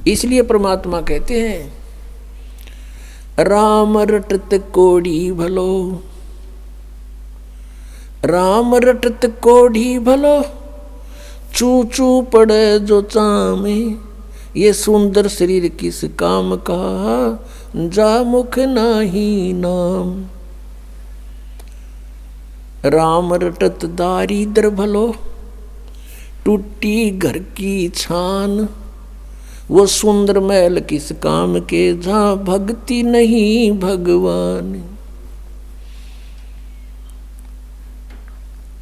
इसलिए परमात्मा कहते हैं राम रटत कोढ़ी भलो, राम रटत कोढ़ी भलो, चू चू पड़े जो चामे, ये सुंदर शरीर किस काम का, जा मुख नाही नाम। राम रटत दारिद्र भलो, टूटी घर की छान, वो सुंदर महल किस काम के, जहाँ भक्ति नहीं भगवान।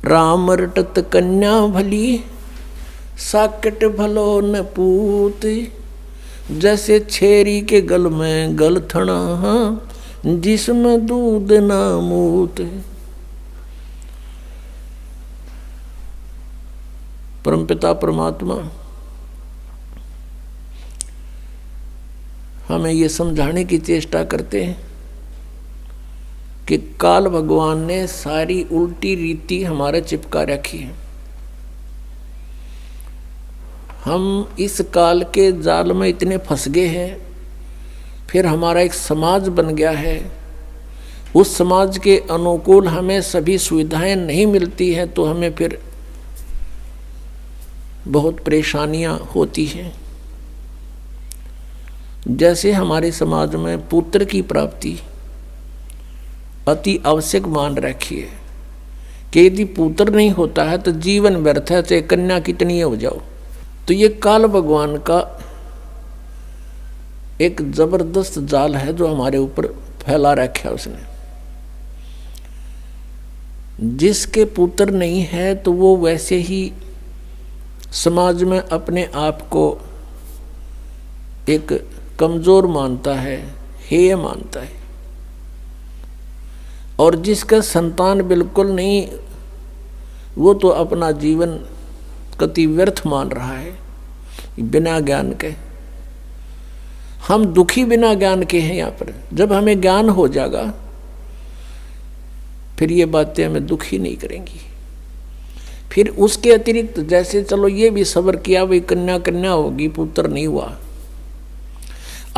राम रटत कन्या भली, साकट भलो न पूत, जैसे छेरी के गल में गलथना, जिसमें दूध ना मूत। परमपिता परमात्मा हमें ये समझाने की चेष्टा करते हैं कि काल भगवान ने सारी उल्टी रीति हमारे चिपका रखी है। हम इस काल के जाल में इतने फंस गए हैं, फिर हमारा एक समाज बन गया है, उस समाज के अनुकूल हमें सभी सुविधाएं नहीं मिलती हैं, तो हमें फिर बहुत परेशानियां होती हैं। जैसे हमारे समाज में पुत्र की प्राप्ति अति आवश्यक मान रखी है कि यदि पुत्र नहीं होता है तो जीवन व्यर्थ है, चाहे कन्या कितनी हो जाओ। तो ये काल भगवान का एक जबरदस्त जाल है जो हमारे ऊपर फैला रखा है उसने। जिसके पुत्र नहीं है तो वो वैसे ही समाज में अपने आप को एक कमजोर मानता है, हेय मानता है। और जिसका संतान बिल्कुल नहीं, वो तो अपना जीवन कति व्यर्थ मान रहा है बिना ज्ञान के। हम दुखी बिना ज्ञान के हैं यहाँ पर। जब हमें ज्ञान हो जाएगा फिर ये बातें हमें दुखी नहीं करेंगी। फिर उसके अतिरिक्त जैसे चलो ये भी सब्र किया, भाई कन्या कन्या होगी, पुत्र नहीं हुआ,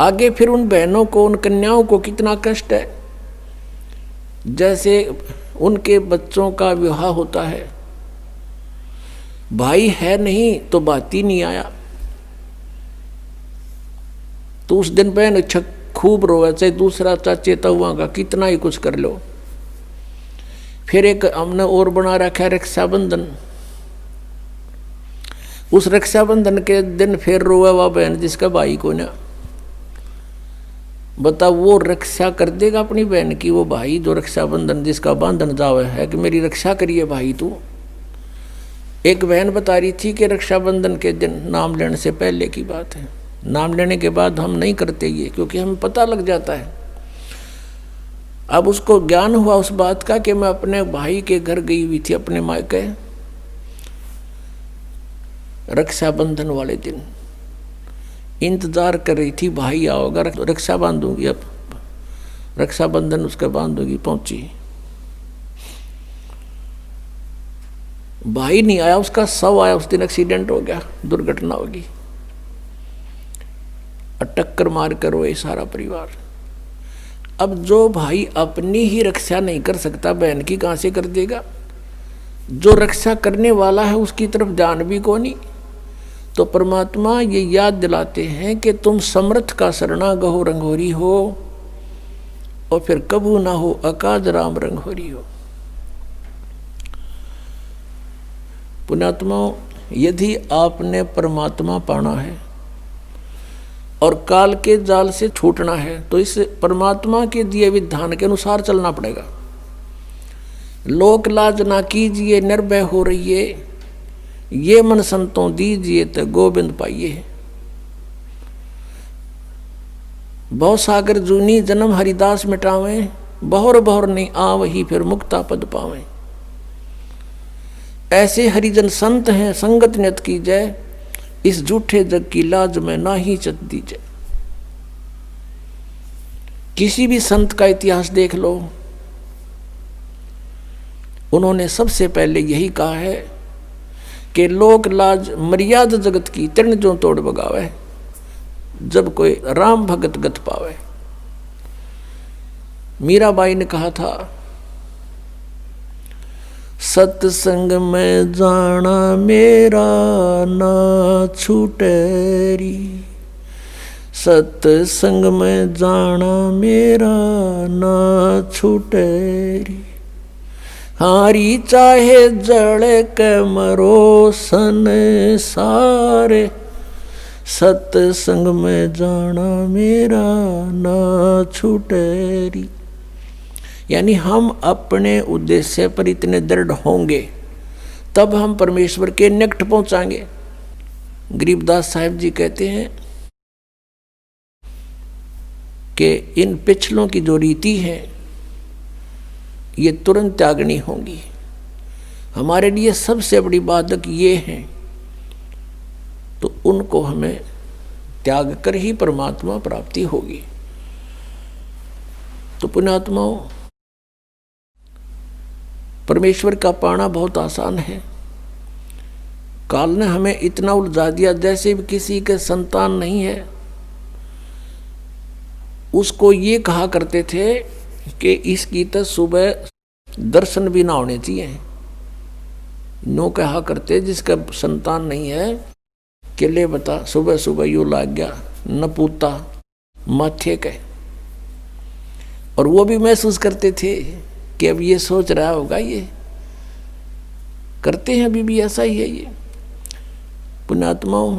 आगे फिर उन बहनों को, उन कन्याओं को कितना कष्ट है। जैसे उनके बच्चों का विवाह होता है, भाई है नहीं तो बात ही नहीं आया, तो उस दिन बहन खूब रोए, चाहे दूसरा चाचे तहुआ का कितना ही कुछ कर लो। फिर एक हमने और बना रखा है रक्षाबंधन। उस रक्षाबंधन के दिन फिर रोए वह बहन जिसका भाई को ना, बता वो रक्षा कर देगा अपनी बहन की? वो भाई जो रक्षाबंधन जिसका बांधन जावे है कि मेरी रक्षा करिए भाई तू। एक बहन बता रही थी कि रक्षाबंधन के दिन, नाम लेने से पहले की बात है, नाम लेने के बाद हम नहीं करते ये, क्योंकि हमें पता लग जाता है। अब उसको ज्ञान हुआ उस बात का कि मैं अपने भाई के घर गई हुई थी, अपने मायके, रक्षाबंधन वाले दिन इंतजार कर रही थी भाई आओगा, रक्षा बांधूंगी, अब रक्षाबंधन उसका बांधूंगी। पहुंची, भाई नहीं आया, उसका शव आया। उस दिन एक्सीडेंट हो गया, दुर्घटना होगी, टक्कर मार कर रोए सारा परिवार। अब जो भाई अपनी ही रक्षा नहीं कर सकता, बहन की कहां से कर देगा? जो रक्षा करने वाला है उसकी तरफ ध्यान भी को नहीं। तो परमात्मा ये याद दिलाते हैं कि तुम समर्थ का शरणा गहो रंगोरी हो, और फिर कबू ना हो अकाज राम रंगोरी हो। पुण्यात्मा, यदि आपने परमात्मा पाना है और काल के जाल से छूटना है तो इस परमात्मा के दिए विधान के अनुसार चलना पड़ेगा। लोक लाज ना कीजिए निर्भय हो रहिए, ये मन संतों दीजिए तो गोविंद पाइए। बहु सागर जूनी जन्म हरिदास मिटावें, बहुर बहुर नहीं आवही फिर मुक्ता पद पावें। ऐसे हरिजन संत हैं संगत नियत की जय, इस झूठे जग की लाज में ना ही चत दीजिए। किसी भी संत का इतिहास देख लो, उन्होंने सबसे पहले यही कहा है कि लोक लाज मर्यादा जगत की तृण जो तोड़ बगावे। जब कोई राम भगत गत पावे। मीराबाई ने कहा था, सत्संग में जाना मेरा ना छूटेरी, सत्संग में जाना मेरा ना छूटेरी, हारी चाहे जड़ के मरो संसारे, सत्संग में जाना मेरा ना छूटेरी। यानी हम अपने उद्देश्य पर इतने दृढ़ होंगे तब हम परमेश्वर के निकट पहुंचाएंगे। गरीबदास साहिब जी कहते हैं कि इन पिछलों की जो रीति है ये तुरंत त्यागनी होगी। हमारे लिए सबसे बड़ी बाधक ये है, तो उनको हमें त्याग कर ही परमात्मा प्राप्ति होगी। तो पुण्यात्माओं, परमेश्वर का पाना बहुत आसान है। काल ने हमें इतना उलझा दिया, जैसे भी किसी के संतान नहीं है उसको ये कहा करते थे कि इसकी तो सुबह दर्शन भी ना होने चाहिए। नो कहा करते जिसका संतान नहीं है कि ले बता सुबह सुबह यू लाग गया न पूता माथे के। और वो भी महसूस करते थे कि अब ये सोच रहा होगा, ये करते हैं अभी भी ऐसा ही है। ये पुण्यात्माओं,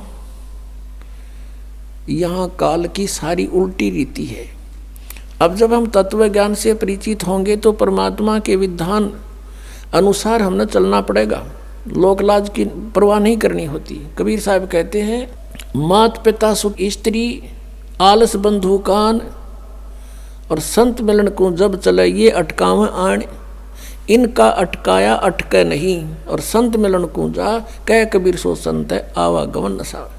यहाँ काल की सारी उल्टी रीति है। अब जब हम तत्व ज्ञान से परिचित होंगे तो परमात्मा के विधान अनुसार हमने चलना पड़ेगा। लोक लाज की परवाह नहीं करनी होती। कबीर साहब कहते हैं, मात पिता सुख स्त्री आलस बंधु कान, और संत मिलन को जब चले ये अटकावे आण, इनका अटकाया अटके नहीं, और संत मिलन को जा कह कबीर सो संत है आवागमन नसा।